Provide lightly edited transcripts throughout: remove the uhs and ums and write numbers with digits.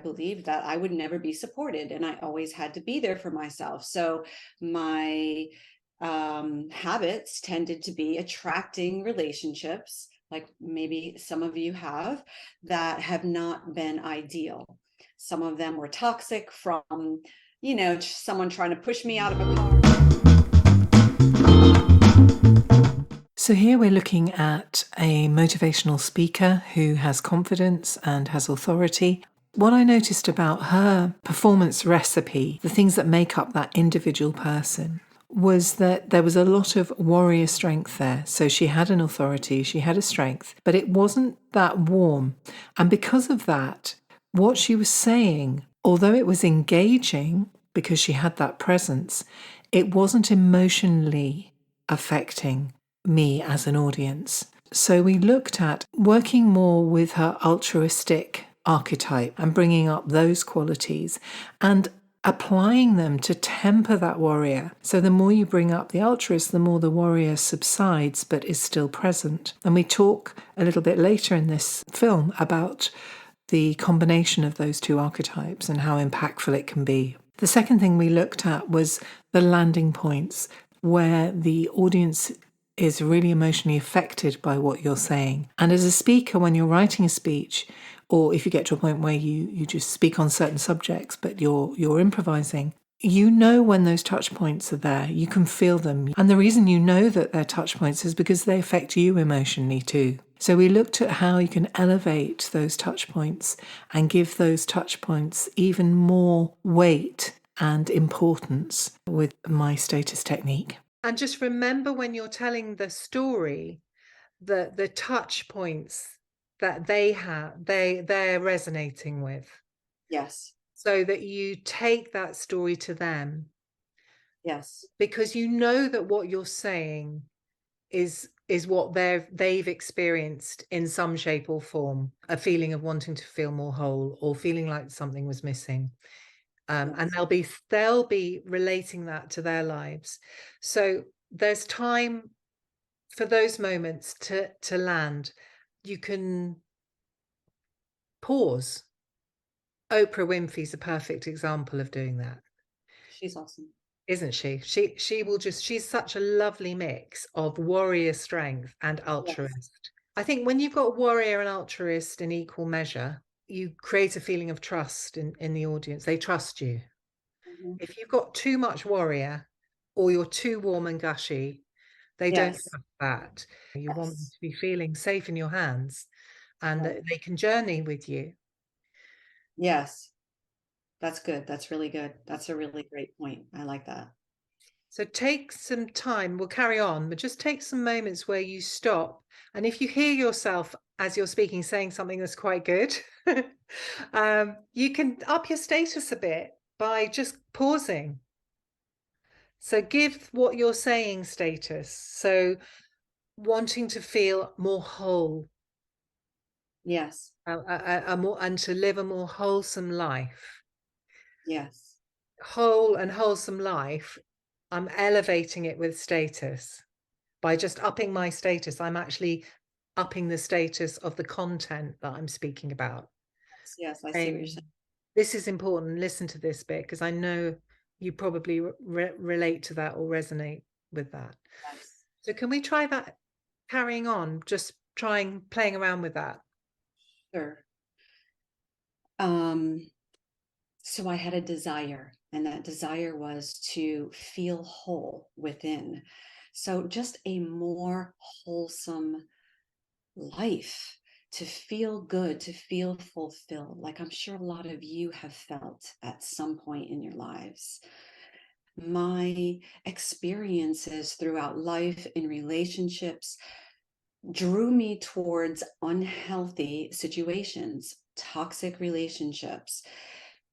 believed that I would never be supported, and I always had to be there for myself. So my habits tended to be attracting relationships, like maybe some of you have, that have not been ideal. Some of them were toxic, from, someone trying to push me out of a car. So here we're looking at a motivational speaker who has confidence and has authority. What I noticed about her performance recipe, the things that make up that individual person, was that there was a lot of warrior strength there. So she had an authority, she had a strength, but it wasn't that warm. And because of that, what she was saying, although it was engaging because she had that presence, it wasn't emotionally affecting me as an audience. So we looked at working more with her altruistic archetype and bringing up those qualities and applying them to temper that warrior. So the more you bring up the altruist, the more the warrior subsides but is still present. And we talk a little bit later in this film about the combination of those two archetypes and how impactful it can be. The second thing we looked at was the landing points where the audience is really emotionally affected by what you're saying. And as a speaker, when you're writing a speech, or if you get to a point where you just speak on certain subjects, but you're improvising, you know when those touch points are there. You can feel them. And the reason you know that they're touch points is because they affect you emotionally too. So we looked at how you can elevate those touch points and give those touch points even more weight and importance with my status technique. And just remember, when you're telling the story, the touch points that they have, they're resonating with. Yes. So that you take that story to them. Yes. Because you know that what you're saying is what they've experienced in some shape or form, a feeling of wanting to feel more whole or feeling like something was missing. And they'll be relating that to their lives. So there's time for those moments to land. You can pause. Oprah Winfrey's a perfect example of doing that. She's awesome. Isn't she? She's such a lovely mix of warrior strength and altruist. Yes. I think when you've got warrior and altruist in equal measure, you create a feeling of trust in the audience. They trust you. Mm-hmm. If you've got too much warrior or you're too warm and gushy, they don't trust that. You want them to be feeling safe in your hands and that they can journey with you. Yes. That's good. That's really good. That's a really great point. I like that. So take some time, we'll carry on, but just take some moments where you stop. And if you hear yourself as you're speaking, saying something that's quite good, you can up your status a bit by just pausing. So give what you're saying status. So wanting to feel more whole. Yes. And to live a more wholesome life. Yes. Whole and wholesome life, I'm elevating it with status. By just upping my status, I'm actually upping the status of the content that I'm speaking about. Yes, I see what you're saying. This is important. Listen to this bit because I know you probably relate to that or resonate with that. Yes. So can we try that carrying on, just playing around with that? Sure. So I had a desire, and that desire was to feel whole within. So just a more wholesome life, to feel good, to feel fulfilled, like I'm sure a lot of you have felt at some point in your lives. My experiences throughout life in relationships drew me towards unhealthy situations, toxic relationships.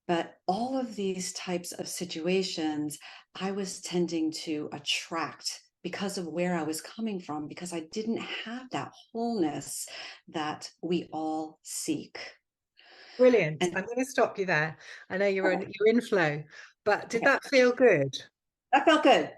But all of these types of situations, I was tending to attract because of where I was coming from, because I didn't have that wholeness that we all seek. Brilliant. I'm going to stop you there. I know you're in flow, but did that feel good? That felt good.